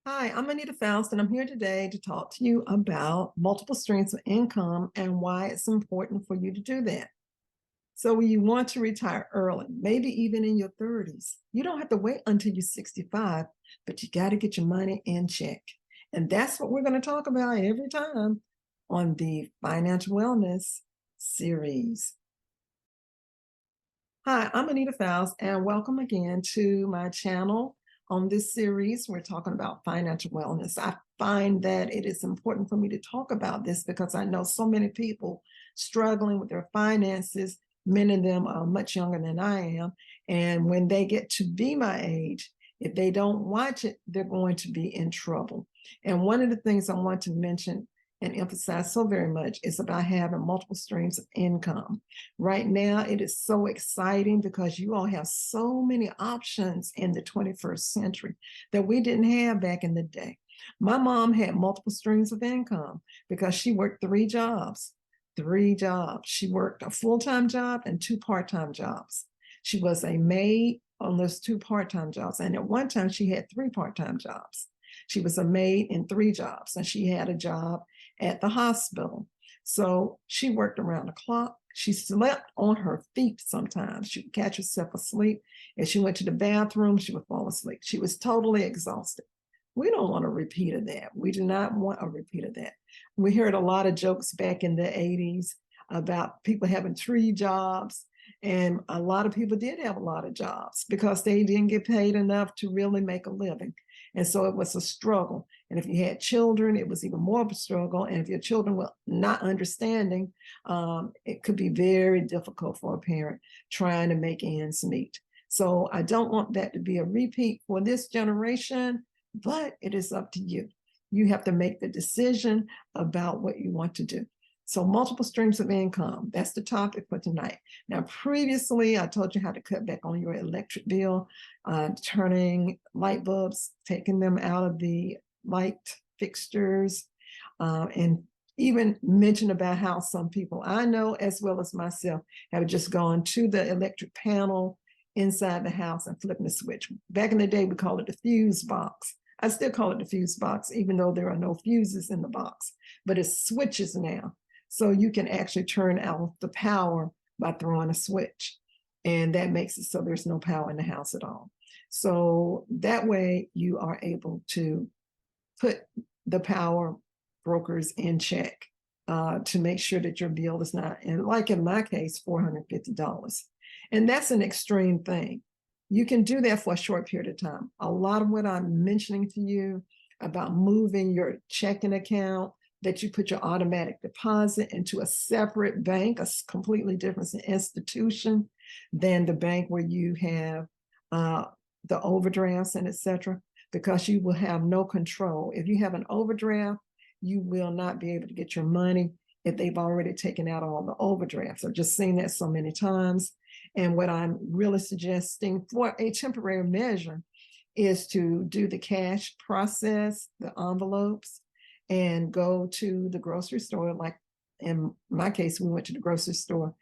Hi, I'm Anita Foust, and I'm here today to talk to you about multiple streams of income and why it's important for you to do that. So, when you want to retire early, maybe even in your 30s, you don't have to wait until you're 65, but you got to get your money in check. And that's what we're going to talk about every time on the Financial Wellness series. Hi, I'm Anita Foust, and welcome again to my channel. On this series, we're talking about financial wellness. I find that it is important for me to talk about this because I know so many people struggling with their finances. Many of them are much younger than I am. And when they get to be my age, if they don't watch it, they're going to be in trouble. And one of the things I want to mention and emphasize so very much is about having multiple streams of income. Right now, it is so exciting because you all have so many options in the 21st century that we didn't have back in the day. My mom had multiple streams of income because she worked three jobs. Three jobs. She worked a full-time job and two part-time jobs. She was a maid on those two part-time jobs. And at one time, she had three part-time jobs. She was a maid in three jobs, and she had a job at the hospital. So she worked around the clock. She slept on her feet sometimes. She would catch herself asleep. If she went to the bathroom, she would fall asleep. She was totally exhausted. We don't want a repeat of that. We do not want a repeat of that. We heard a lot of jokes back in the 80s about people having three jobs. And a lot of people did have a lot of jobs because they didn't get paid enough to really make a living. And so it was a struggle. And if you had children, it was even more of a struggle. And if your children were not understanding, it could be very difficult for a parent trying to make ends meet. So I don't want that to be a repeat for this generation, but it is up to you. You have to make the decision about what you want to do. So multiple streams of income, that's the topic for tonight. Now, previously, I told you how to cut back on your electric bill, turning light bulbs, taking them out of the light fixtures, and even mention about how some people I know, as well as myself, have just gone to the electric panel inside the house and flipping the switch. Back in the day, we called it the fuse box. I still call it the fuse box, even though there are no fuses in the box, but it's switches now. So you can actually turn out the power by throwing a switch. And that makes it so there's no power in the house at all. So that way you are able to put the power brokers in check to make sure that your bill is not, and like in my case, $450. And that's an extreme thing. You can do that for a short period of time. A lot of what I'm mentioning to you about moving your checking account, that you put your automatic deposit into a separate bank, a completely different institution than the bank where you have the overdrafts and etc., because you will have no control. If you have an overdraft, you will not be able to get your money if they've already taken out all the overdrafts. I've just seen that so many times. And what I'm really suggesting for a temporary measure is to do the cash process, the envelopes, and go to the grocery store. Like in my case, we went to the grocery store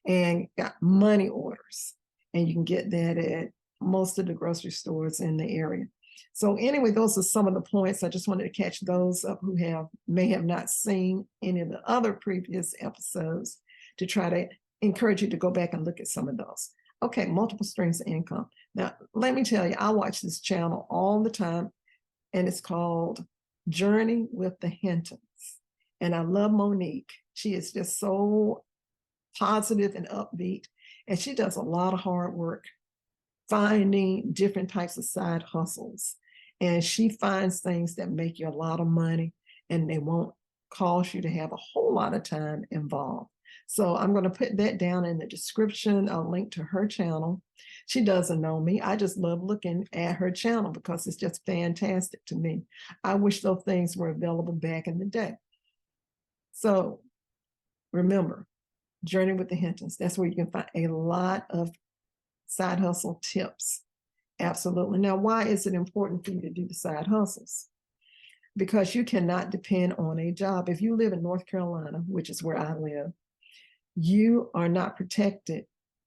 and got money orders. And you can get that at most of the grocery stores in the area. So anyway, those are some of the points. I just wanted to catch those up who may have not seen any of the other previous episodes to try to encourage you to go back and look at some of those. Okay, multiple streams of income. Now, let me tell you, I watch this channel all the time, and it's called Journey with the Hintons. And I love Monique. She is just so positive and upbeat, and she does a lot of hard work finding different types of side hustles. And she finds things that make you a lot of money and they won't cause you to have a whole lot of time involved. So I'm going to put that down in the description, a link to her channel. She doesn't know me. I just love looking at her channel because it's just fantastic to me. I wish those things were available back in the day. So remember, Journey with the Hintons. That's where you can find a lot of side hustle tips. Absolutely. Now, why is it important for you to do the side hustles? Because you cannot depend on a job. If you live in North Carolina, which is where I live, you are not protected.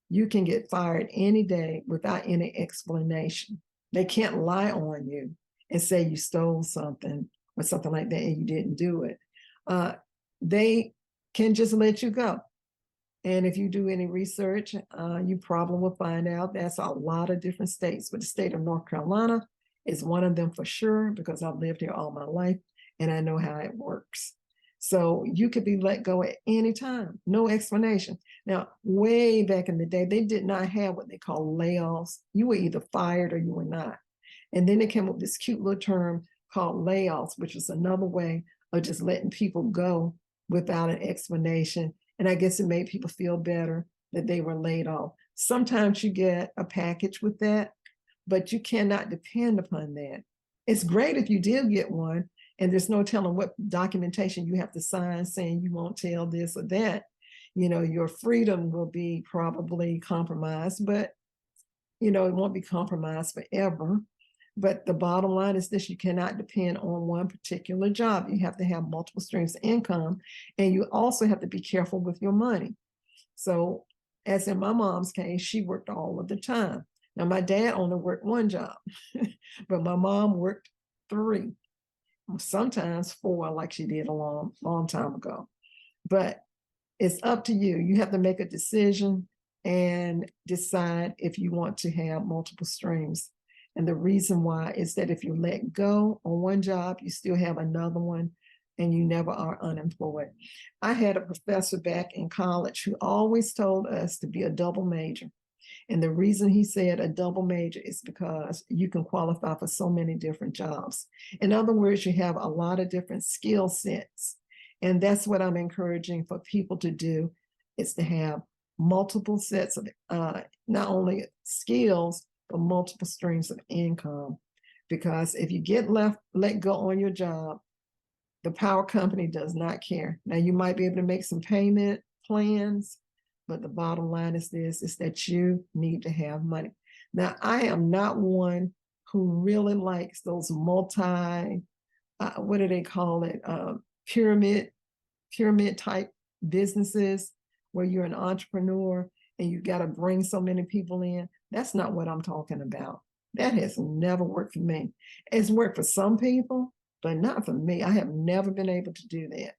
You can get fired any day without any explanation. They can't lie on you. and say you stole something or something like that and you didn't do it, they can just let you go. And if you do any research, you probably will find out that's a lot of different states, but the state of North Carolina is one of them for sure, because I've lived here all my life and I know how it works. So you could be let go at any time, no explanation. Now, way back in the day, they did not have what they call layoffs. You were either fired or you were not. And then they came up with this cute little term called layoffs, which is another way of just letting people go without an explanation. And I guess it made people feel better that they were laid off. Sometimes you get a package with that, but you cannot depend upon that. It's great if you did get one, and there's no telling what documentation you have to sign saying you won't tell this or that. You know, your freedom will be probably compromised, but it won't be compromised forever. But the bottom line is this: you cannot depend on one particular job. You have to have multiple streams of income, and you also have to be careful with your money. So, as in my mom's case, she worked all of the time. Now, my dad only worked one job, but my mom worked three, sometimes four, like she did a long, long time ago. But it's up to you. You have to make a decision and decide if you want to have multiple streams. And the reason why is that if you let go on one job, you still have another one and you never are unemployed. I had a professor back in college who always told us to be a double major. And the reason he said a double major is because you can qualify for so many different jobs. In other words, you have a lot of different skill sets. And that's what I'm encouraging for people to do, is to have multiple sets of not only skills, but multiple streams of income. Because if you get let go on your job, the power company does not care. Now, you might be able to make some payment plans, but the bottom line is this, is that you need to have money. Now, I am not one who really likes those multi, what do they call it? Pyramid type businesses where you're an entrepreneur and you got to bring so many people in. That's not what I'm talking about. That has never worked for me. It's worked for some people, but not for me. I have never been able to do that.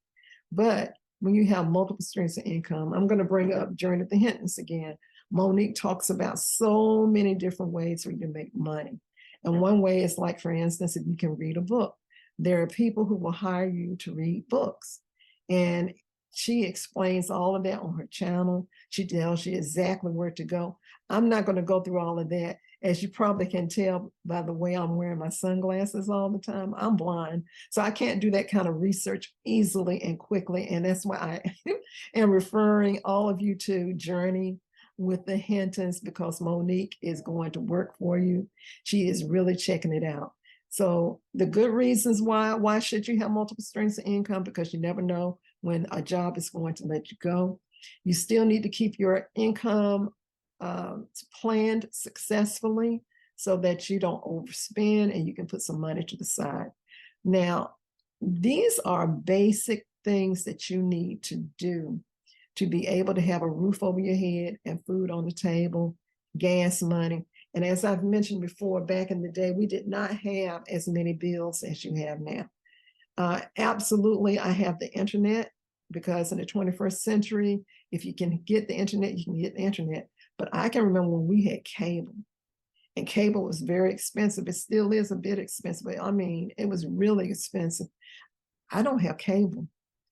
But when you have multiple streams of income, I'm going to bring up Journey of the Hintons again. Monique talks about so many different ways for you to make money. And one way is, like, for instance, if you can read a book. There are people who will hire you to read books. And she explains all of that on her channel. She tells you exactly where to go. I'm not going to go through all of that. As you probably can tell by the way I'm wearing my sunglasses all the time, I'm blind. So I can't do that kind of research easily and quickly. And that's why I am referring all of you to Journey with the Hintons, because Monique is going to work for you. She is really checking it out. So the good reasons why should you have multiple streams of income? Because you never know when a job is going to let you go. You still need to keep your income planned successfully so that you don't overspend and you can put some money to the side. Now, these are basic things that you need to do to be able to have a roof over your head and food on the table, gas money. And as I've mentioned before, back in the day, we did not have as many bills as you have now. Absolutely, I have the internet, because in the 21st century, if you can get the internet, you can get the internet. But I can remember when we had cable, and cable was very expensive. It still is a bit expensive, but I mean, it was really expensive. I don't have cable.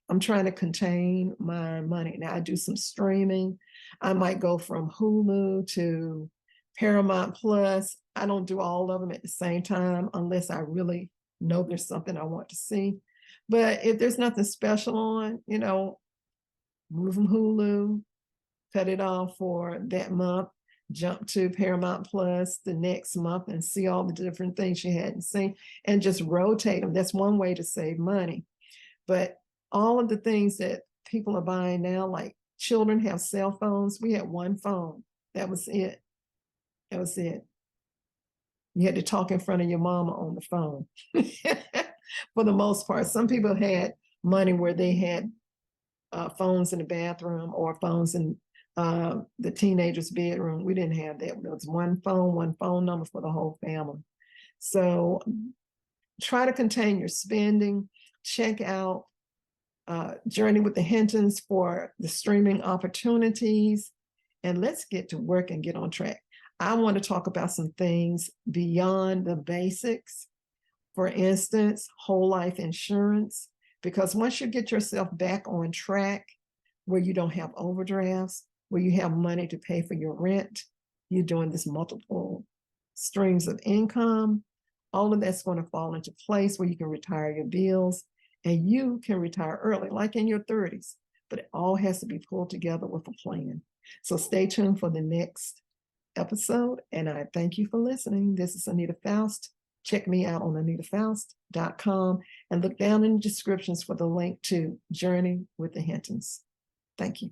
I'm trying to contain my money. Now, I do some streaming. I might go from Hulu to Paramount Plus. I don't do all of them at the same time unless I really know there's something I want to see. But if there's nothing special on, move from Hulu, cut it off for that month, jump to Paramount Plus the next month and see all the different things you hadn't seen, and just rotate them. That's one way to save money. But all of the things that people are buying now, like children have cell phones. We had one phone. That was it. That was it. You had to talk in front of your mama on the phone. For the most part, some people had money where they had phones in the bathroom or phones in the teenager's bedroom. We didn't have that. There was one phone number for the whole family. So try to contain your spending. Check out Journey with the Hintons for the streaming opportunities. And let's get to work and get on track. I want to talk about some things beyond the basics. For instance, whole life insurance, because once you get yourself back on track where you don't have overdrafts, where you have money to pay for your rent, you're doing this multiple streams of income, all of that's going to fall into place where you can retire your bills and you can retire early, like in your 30s. But it all has to be pulled together with a plan. So stay tuned for the next episode. And I thank you for listening. This is Anita Foust. Check me out on anitafoust.com and look down in the descriptions for the link to Journey with the Hintons. Thank you.